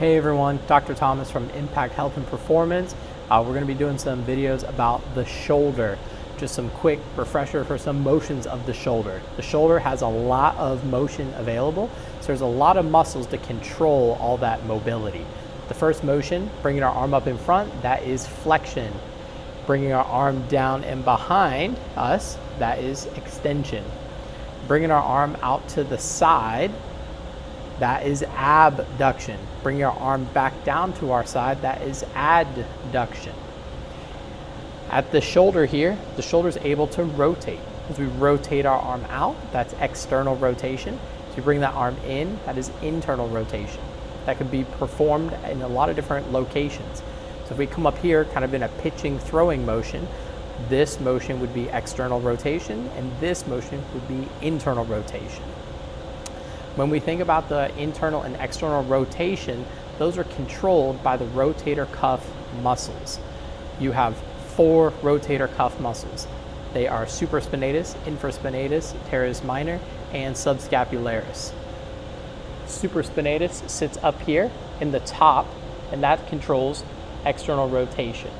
Hey everyone, Dr. Thomas from Impact Health and Performance. We're going to be doing some videos about the shoulder. Just some quick refresher for some motions of the shoulder. The shoulder has a lot of motion available, so there's a lot of muscles to control all that mobility. The first motion, bringing our arm up in front, that is flexion. Bringing our arm down and behind us, that is extension. Bringing our arm out to the side, that is abduction. Bringing our arm back down to our side, that is adduction. At the shoulder here, the shoulder is able to rotate. As we rotate our arm out, that's external rotation. So you bring that arm in, that is internal rotation. That can be performed in a lot of different locations. So if we come up here kind of in a pitching, throwing motion, this motion would be external rotation and this motion would be internal rotation. When we think about the internal and external rotation, those are controlled by the rotator cuff muscles. You have 4 rotator cuff muscles. They are supraspinatus, infraspinatus, teres minor, and subscapularis. Supraspinatus sits up here in the top, and that controls external rotation.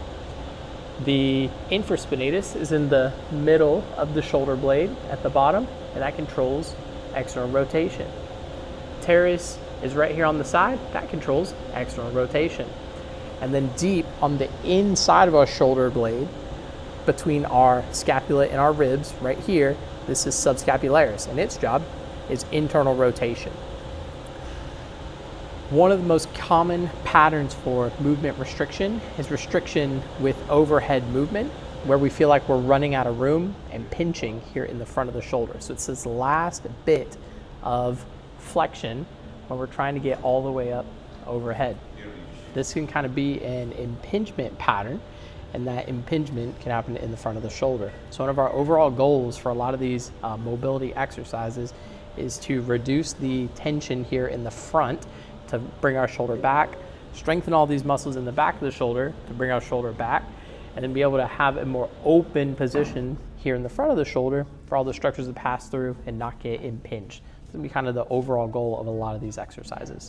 The infraspinatus is in the middle of the shoulder blade at the bottom, and that controls external rotation. Teres is right here on the side, that controls external rotation. And then deep on the inside of our shoulder blade, between our scapula and our ribs, right here, this is subscapularis, and its job is internal rotation. One of the most common patterns for movement restriction is restriction with overhead movement, where we feel like we're running out of room and pinching here in the front of the shoulder. So it's this last bit of flexion when we're trying to get all the way up overhead. This can kind of be an impingement pattern, and that impingement can happen in the front of the shoulder. So one of our overall goals for a lot of these mobility exercises is to reduce the tension here in the front to bring our shoulder back, strengthen all these muscles in the back of the shoulder to bring our shoulder back, and then be able to have a more open position here in the front of the shoulder for all the structures to pass through and not get impinged. It's going to be kind of the overall goal of a lot of these exercises.